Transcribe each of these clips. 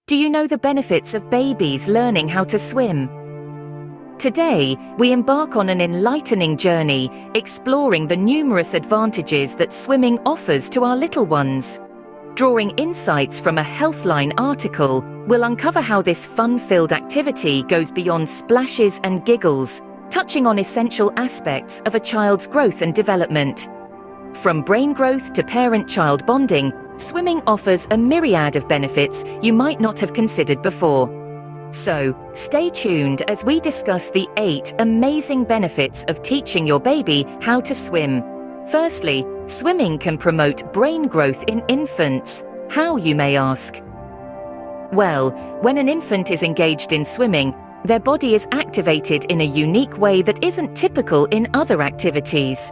Do you know the benefits of babies learning how to swim? Today, we embark on an enlightening journey exploring the numerous advantages that swimming offers to our little ones. Drawing insights from a Healthline article, we'll uncover how this fun-filled activity goes beyond splashes and giggles, touching on essential aspects of a child's growth and development. From brain growth to parent-child bonding, swimming offers a myriad of benefits you might not have considered before. So, stay tuned as we discuss the 8 amazing benefits of teaching your baby how to swim. Firstly, swimming can promote brain growth in infants. How, you may ask? Well, when an infant is engaged in swimming, their body is activated in a unique way that isn't typical in other activities.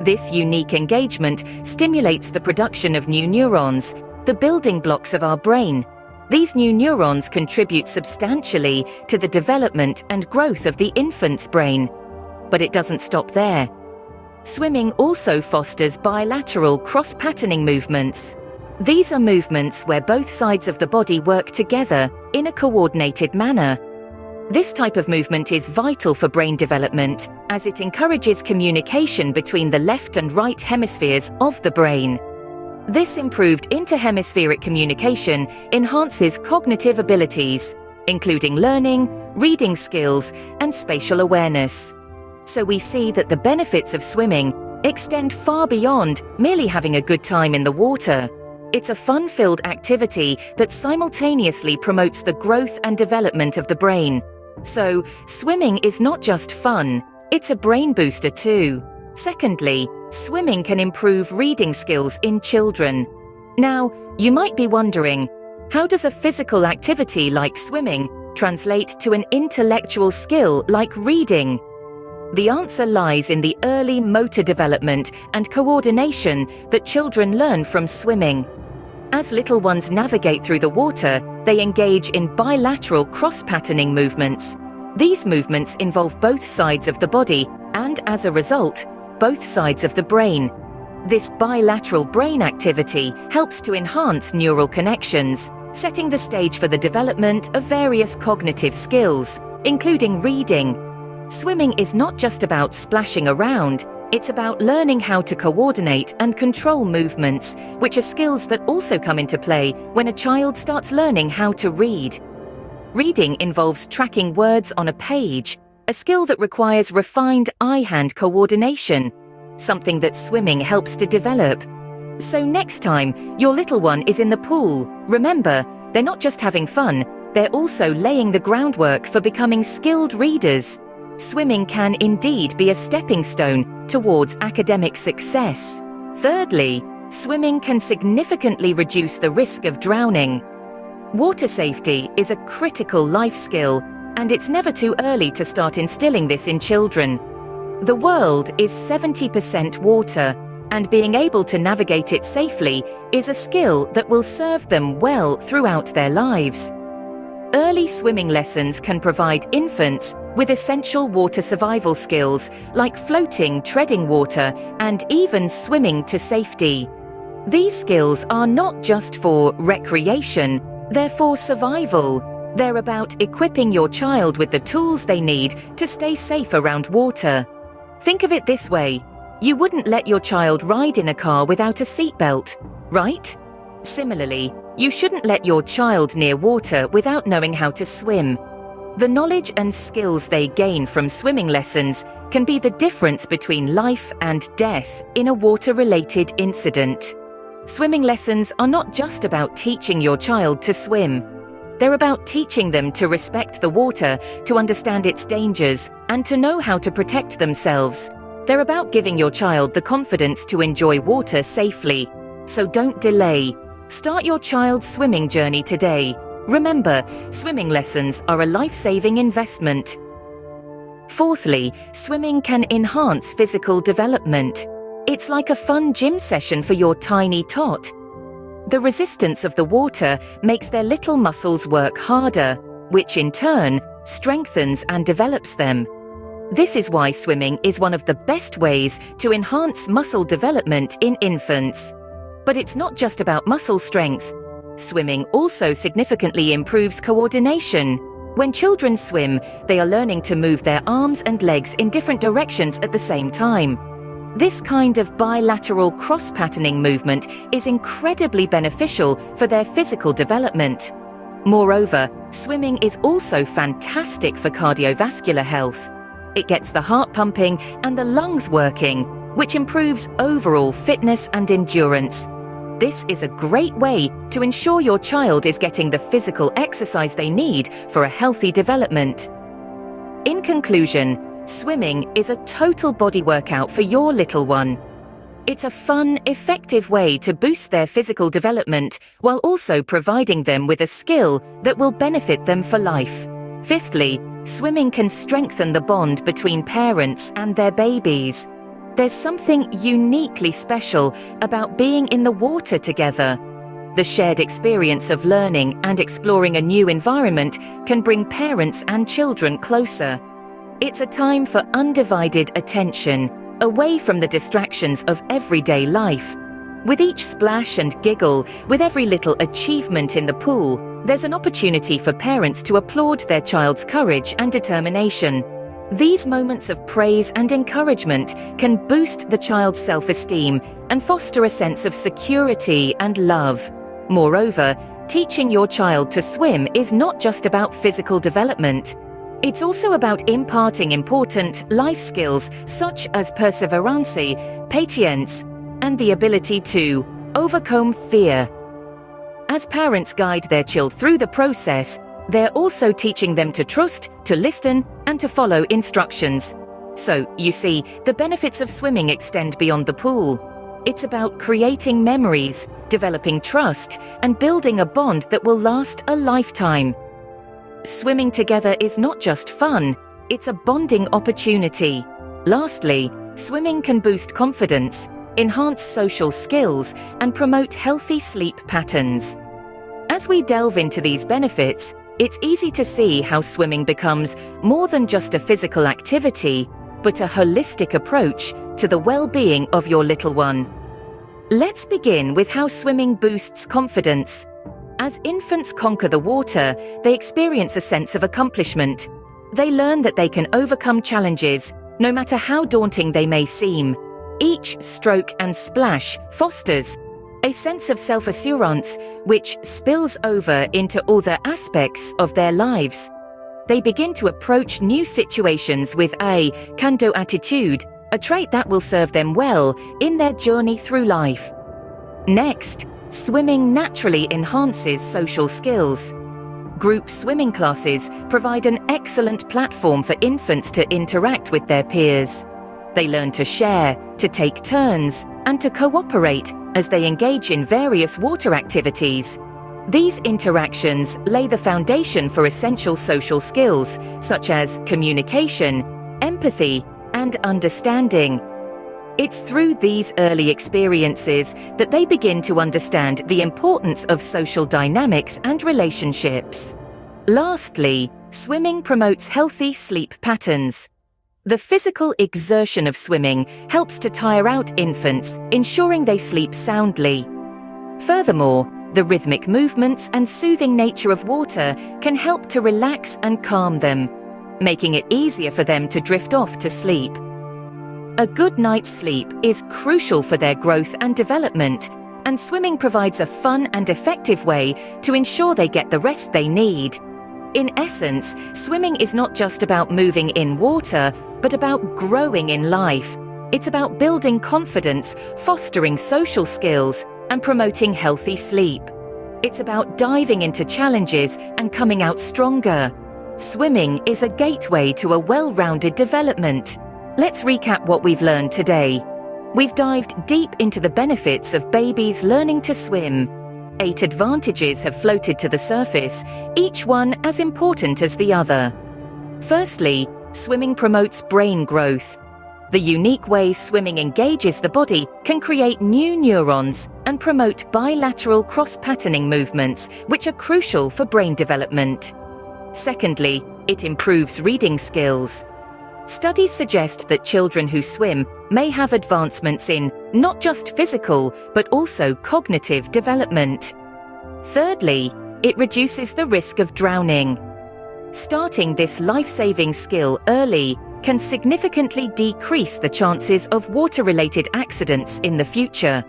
This unique engagement stimulates the production of new neurons, the building blocks of our brain. These new neurons contribute substantially to the development and growth of the infant's brain. But it doesn't stop there. Swimming also fosters bilateral cross-patterning movements. These are movements where both sides of the body work together in a coordinated manner. This type of movement is vital for brain development, as it encourages communication between the left and right hemispheres of the brain. This improved interhemispheric communication enhances cognitive abilities, including learning, reading skills, and spatial awareness. So we see that the benefits of swimming extend far beyond merely having a good time in the water. It's a fun-filled activity that simultaneously promotes the growth and development of the brain. So, swimming is not just fun, it's a brain booster too. Secondly, swimming can improve reading skills in children. Now, you might be wondering, how does a physical activity like swimming translate to an intellectual skill like reading? The answer lies in the early motor development and coordination that children learn from swimming. As little ones navigate through the water, they engage in bilateral cross-patterning movements. These movements involve both sides of the body and, as a result, both sides of the brain. This bilateral brain activity helps to enhance neural connections, setting the stage for the development of various cognitive skills, including reading. Swimming is not just about splashing around, it's about learning how to coordinate and control movements, which are skills that also come into play when a child starts learning how to read. Reading involves tracking words on a page, a skill that requires refined eye-hand coordination, something that swimming helps to develop. So next time your little one is in the pool, remember, they're not just having fun, they're also laying the groundwork for becoming skilled readers. Swimming can indeed be a stepping stone towards academic success. Thirdly, swimming can significantly reduce the risk of drowning. Water safety is a critical life skill, and it's never too early to start instilling this in children. The world is 70% water, and being able to navigate it safely is a skill that will serve them well throughout their lives. Early swimming lessons can provide infants with essential water survival skills like floating, treading water, and even swimming to safety. These skills are not just for recreation, they're for survival. They're about equipping your child with the tools they need to stay safe around water. Think of it this way: you wouldn't let your child ride in a car without a seatbelt, right? Similarly, you shouldn't let your child near water without knowing how to swim. The knowledge and skills they gain from swimming lessons can be the difference between life and death in a water-related incident. Swimming lessons are not just about teaching your child to swim. They're about teaching them to respect the water, to understand its dangers, and to know how to protect themselves. They're about giving your child the confidence to enjoy water safely. So don't delay. Start your child's swimming journey today. Remember, swimming lessons are a life-saving investment. Fourthly, swimming can enhance physical development. It's like a fun gym session for your tiny tot. The resistance of the water makes their little muscles work harder, which in turn strengthens and develops them. This is why swimming is one of the best ways to enhance muscle development in infants. But it's not just about muscle strength. Swimming also significantly improves coordination. When children swim, they are learning to move their arms and legs in different directions at the same time. This kind of bilateral cross-patterning movement is incredibly beneficial for their physical development. Moreover, swimming is also fantastic for cardiovascular health. It gets the heart pumping and the lungs working, which improves overall fitness and endurance. This is a great way to ensure your child is getting the physical exercise they need for a healthy development. In conclusion, swimming is a total body workout for your little one. It's a fun, effective way to boost their physical development while also providing them with a skill that will benefit them for life. Fifthly, swimming can strengthen the bond between parents and their babies. There's something uniquely special about being in the water together. The shared experience of learning and exploring a new environment can bring parents and children closer. It's a time for undivided attention, away from the distractions of everyday life. With each splash and giggle, with every little achievement in the pool, there's an opportunity for parents to applaud their child's courage and determination. These moments of praise and encouragement can boost the child's self-esteem and foster a sense of security and love. Moreover, teaching your child to swim is not just about physical development. It's also about imparting important life skills such as perseverance, patience, and the ability to overcome fear. As parents guide their child through the process, they're also teaching them to trust, to listen, and to follow instructions. So, you see, the benefits of swimming extend beyond the pool. It's about creating memories, developing trust, and building a bond that will last a lifetime. Swimming together is not just fun, it's a bonding opportunity. Lastly, swimming can boost confidence, enhance social skills, and promote healthy sleep patterns. As we delve into these benefits, it's easy to see how swimming becomes more than just a physical activity, but a holistic approach to the well-being of your little one. Let's begin with how swimming boosts confidence. As infants conquer the water, they experience a sense of accomplishment. They learn that they can overcome challenges, no matter how daunting they may seem. Each stroke and splash fosters a sense of self-assurance, which spills over into other aspects of their lives. They begin to approach new situations with a can-do attitude, a trait that will serve them well in their journey through life. Next, swimming naturally enhances social skills. Group swimming classes provide an excellent platform for infants to interact with their peers. They learn to share, to take turns, and to cooperate as they engage in various water activities. These interactions lay the foundation for essential social skills such as communication, empathy, and understanding. It's through these early experiences that they begin to understand the importance of social dynamics and relationships. Lastly, swimming promotes healthy sleep patterns. The physical exertion of swimming helps to tire out infants, ensuring they sleep soundly. Furthermore, the rhythmic movements and soothing nature of water can help to relax and calm them, making it easier for them to drift off to sleep. A good night's sleep is crucial for their growth and development, and swimming provides a fun and effective way to ensure they get the rest they need. In essence, swimming is not just about moving in water, but about growing in life. It's about building confidence, fostering social skills, and promoting healthy sleep. It's about diving into challenges and coming out stronger. Swimming is a gateway to a well-rounded development. Let's recap what we've learned today. We've dived deep into the benefits of babies learning to swim. 8 advantages have floated to the surface, each one as important as the other. Firstly, swimming promotes brain growth. The unique way swimming engages the body can create new neurons and promote bilateral cross-patterning movements, which are crucial for brain development. Secondly, it improves reading skills. Studies suggest that children who swim may have advancements in not just physical, but also cognitive development. Thirdly, it reduces the risk of drowning. Starting this life-saving skill early can significantly decrease the chances of water-related accidents in the future.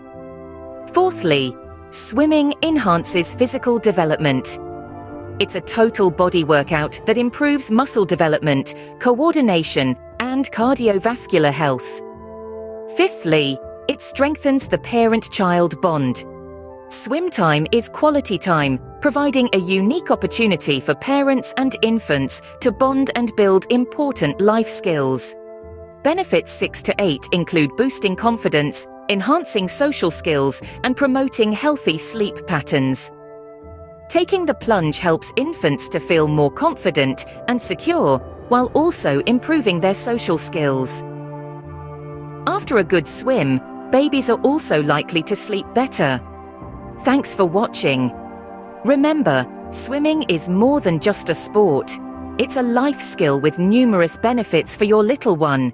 Fourthly, swimming enhances physical development. It's a total body workout that improves muscle development, coordination, and cardiovascular health. Fifthly, it strengthens the parent-child bond. Swim time is quality time, providing a unique opportunity for parents and infants to bond and build important life skills. Benefits 6 to 8 include boosting confidence, enhancing social skills, and promoting healthy sleep patterns. Taking the plunge helps infants to feel more confident and secure, while also improving their social skills. After a good swim, babies are also likely to sleep better. Thanks for watching. Remember, swimming is more than just a sport. It's a life skill with numerous benefits for your little one.